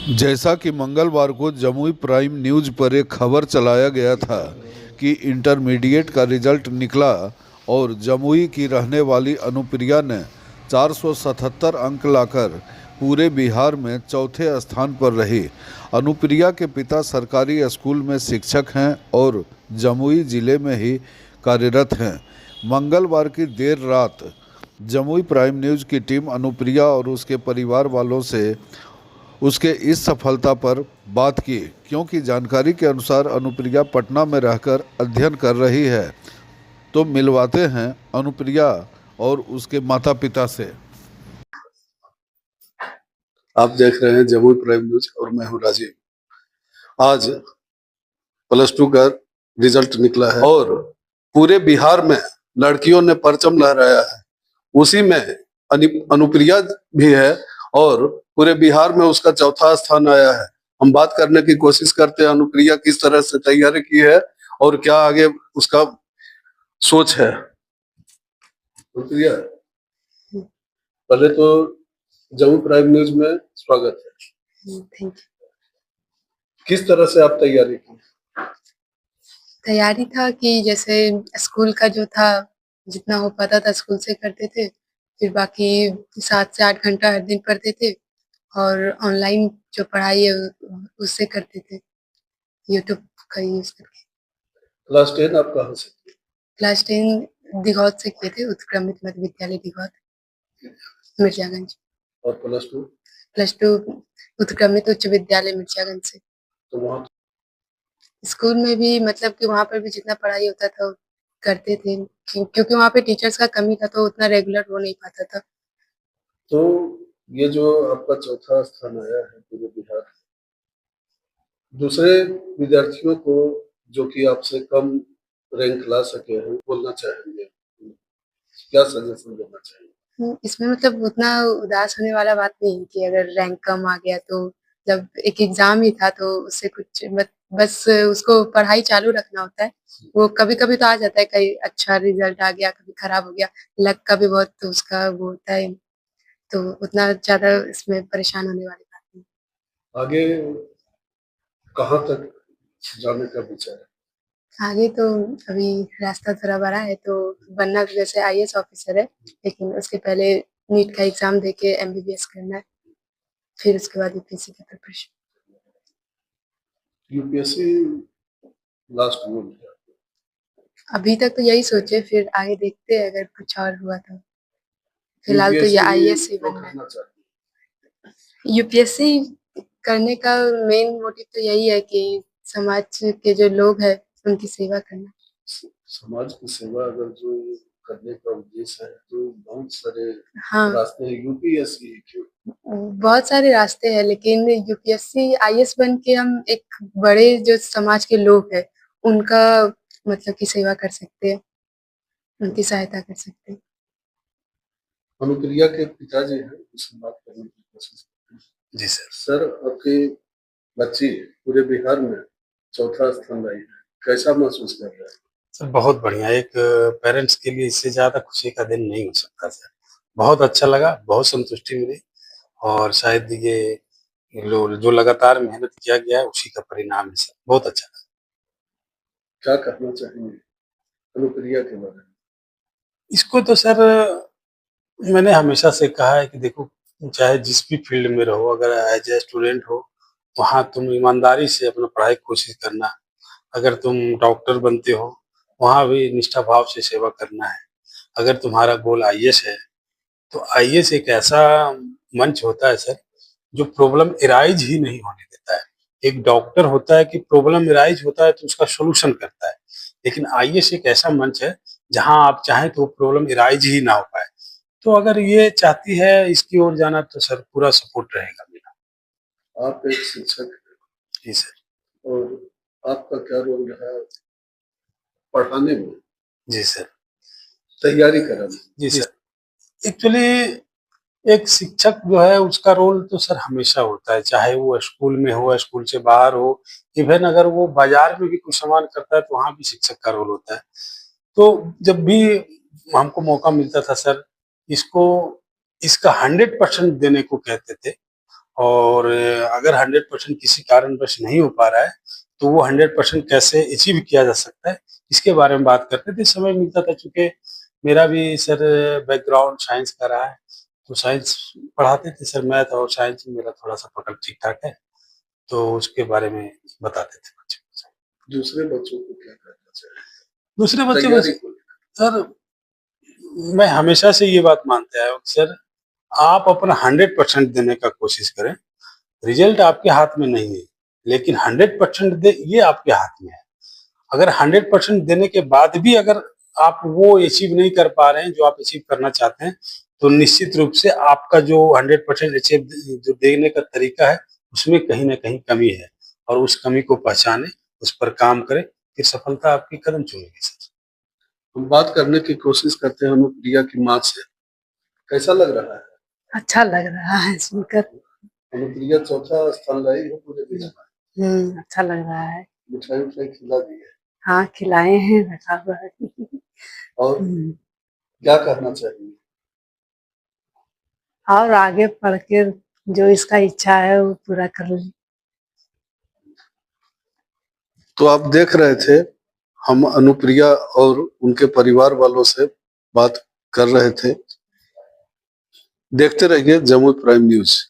जैसा कि मंगलवार को जमुई प्राइम न्यूज़ पर एक खबर चलाया गया था कि इंटरमीडिएट का रिजल्ट निकला और जमुई की रहने वाली अनुप्रिया ने 477 अंक लाकर पूरे बिहार में चौथे स्थान पर रही। अनुप्रिया के पिता सरकारी स्कूल में शिक्षक हैं और जमुई जिले में ही कार्यरत हैं। मंगलवार की देर रात जमुई प्राइम न्यूज़ की टीम अनुप्रिया और उसके परिवार वालों से उसके इस सफलता पर बात की, क्योंकि जानकारी के अनुसार अनुप्रिया पटना में रहकर अध्ययन कर रही है। तो मिलवाते हैं अनुप्रिया और उसके माता पिता से। आप देख रहे हैं जमुई प्राइम न्यूज और मैं हूं राजीव। आज +2 का रिजल्ट निकला है और पूरे बिहार में लड़कियों ने परचम लहराया है। उसी में अनुप्रिया भी है और पूरे बिहार में उसका चौथा स्थान आया है। हम बात करने की कोशिश करते हैं अनुप्रिया किस तरह से तैयारी की है और क्या आगे उसका सोच है। अनुप्रिया, पहले तो जमुई प्राइम न्यूज में स्वागत है। Thank you. किस तरह से आप तैयारी की? तैयारी था कि जैसे स्कूल का जो था जितना हो पाता था स्कूल से करते थे, फिर बाकी 7 से 8 घंटा हर दिन पढ़ते थे और ऑनलाइन जो पढ़ाई है उससे करते थे, यूट्यूब का यूज करके। क्लास 10 आप कहाँ से किए? क्लास 10 दिघौत से किए थे, उत्क्रमित मध्य विद्यालय दिघौत, मिर्जागंज। और +2? +2 उत्क्रमित उच्च विद्यालय मिर्जागंज से। तो वहाँ स्कूल में भी मतलब कि वहाँ पर भी जितना पढ़ाई होता था करते थे, क्योंकि वहाँ पे टीचर्स का कमी था तो उतना रेगुलर हो नहीं पाता था। तो ये जो आपका चौथा स्थान आया है पूरे बिहार, दूसरे विद्यार्थियों को जो कि आपसे कम रैंक ला सके हैं बोलना चाहेंगे, क्या सजेशन देना चाहेंगे? इसमें मतलब उतना उदास होने वाला बात नहीं है कि अगर रैंक कम आ गया तो, जब एक एग्जाम ही था तो उससे कुछ बस उसको पढ़ाई चालू रखना होता है। वो कभी-कभी तो आ जाता है, कहीं अच्छा रिजल्ट आ गया, कभी खराब हो गया, लक का भी बहुत तो उसका वो होता है, तो उतना ज़्यादा इसमें परेशान होने वाली बात नहीं। आगे कहाँ तक जाने का विचार है? आगे तो अभी रास्ता थोड़ा बड़ा है, तो बनना तो जैसे आईएएस ऑफिसर है, लेकिन उसके पहले नीट का एग्जाम देके एमबीबीएस करना है, फिर उसके बाद यूपीएससी का प्रिपरेशन। यूपीएससी लास्ट गोल है? अभी तक तो यही सोचे, फिर आगे देखते हैं अगर कुछ और हुआ तो। फिलहाल तो ये यूपीएससी आईएएस ही क्यों बनना है। करना चाहते यूपीएससी करने का मेन मोटिव तो यही है कि समाज के जो लोग हैं उनकी सेवा करना। हैं? समाज की सेवा अगर जो करने का उद्देश्य है तो बहुत सारे हाँ, रास्ते हैं। यूपीएससी क्यों? बहुत सारे रास्ते हैं, लेकिन यूपीएससी आईएएस बन के हम एक बड़े जो समाज के लोग हैं उनका मतलब की सेवा कर सकते हैं, उनकी सहायता कर सकते हैं। अनुप्रिया के पिताजी हैं, उससे बात करने की कोशिश करते हैं। जी सर। सर, आपकी बच्ची पूरे बिहार में चौथा स्थान लाई है, कैसा महसूस कर रहे हैं? सर बहुत बढ़िया, एक पेरेंट्स के लिए इससे ज़्यादा खुशी का दिन नहीं हो सकता सर। बहुत अच्छा लगा, बहुत संतुष्टि मिली और शायद ये जो लगातार मेहनत किया गया है उसी का परिणाम है सर। बहुत अच्छा लगा। क्या कहना चाहेंगे अनुप्रिया के बारे में? इसको तो सर मैंने हमेशा से कहा है कि देखो, चाहे जिस भी फील्ड में रहो, अगर एज ए स्टूडेंट हो वहाँ तुम ईमानदारी से अपना पढ़ाई की कोशिश करना। अगर तुम डॉक्टर बनते हो वहाँ भी निष्ठा भाव से सेवा करना है। अगर तुम्हारा गोल आईएएस है तो आईएएस एक ऐसा मंच होता है सर जो प्रॉब्लम एराइज ही नहीं होने देता है। एक डॉक्टर होता है कि प्रॉब्लम एराइज होता है तो उसका सॉल्यूशन करता है, लेकिन आईएएस एक ऐसा मंच है जहां आप चाहें तो प्रॉब्लम एराइज ही ना हो पाए। तो अगर ये चाहती है इसकी ओर जाना तो सर पूरा सपोर्ट रहेगा मेरा। आप एक शिक्षक हैं जी सर। और आपका क्या रोल रहा पढ़ाने में, जी सर। तैयारी कराने? जी सर। एक्चुअली एक शिक्षक जो है उसका रोल तो सर हमेशा होता है, चाहे वो स्कूल में हो, स्कूल से बाहर हो, इवन अगर वो बाजार में भी कुछ सामान करता है तो वहां भी शिक्षक का रोल होता है। तो जब भी हमको मौका मिलता था सर, इसको इसका 100% देने को कहते थे और अगर 100% किसी कारणवश नहीं हो पा रहा है तो वो 100% कैसे अचीव किया जा सकता है, इसके बारे में बात करते थे। समय मिलता था, चूंकि मेरा भी सर बैकग्राउंड साइंस का रहा है, तो साइंस पढ़ाते थे सर। मैथ और साइंस में मेरा थोड़ा सा पकड़ ठीक ठाक है, तो उसके बारे में बताते थे बच्चों को। दूसरे बच्चों को क्या करना चाहिए दूसरे बच्चों तैयारी को को? सर, मैं हमेशा से ये बात मानते आया हूँ कि सर आप अपना 100% देने का कोशिश करें। रिजल्ट आपके हाथ में नहीं है, लेकिन 100% दे, ये आपके हाथ में है। अगर 100% देने के बाद भी अगर आप वो अचीव नहीं कर पा रहे हैं जो आप अचीव करना चाहते हैं, तो निश्चित रूप से आपका जो 100% अचीव जो देने का तरीका है, उसमें कहीं ना कहीं कमी है, और उस कमी को पहचाने, उस पर काम करें, फिर सफलता आपकी कदम चूमेगी सर। हम बात करने की कोशिश करते हैं अनुप्रिया की माँ से। कैसा लग रहा है? अच्छा लग रहा है सुनकर। अनुप्रिया चौथा स्थान लाई है पूरे जिले में। अच्छा लग रहा है। मिठाई उठाई खिला दी है हाँ, खिलाए हैं, रखा हुआ है। और क्या करना चाहिए? और आगे पढ़ के जो इसका इच्छा है वो पूरा कर ले। तो आप देख रहे थे, हम अनुप्रिया और उनके परिवार वालों से बात कर रहे थे। देखते रहिए जमुई प्राइम न्यूज।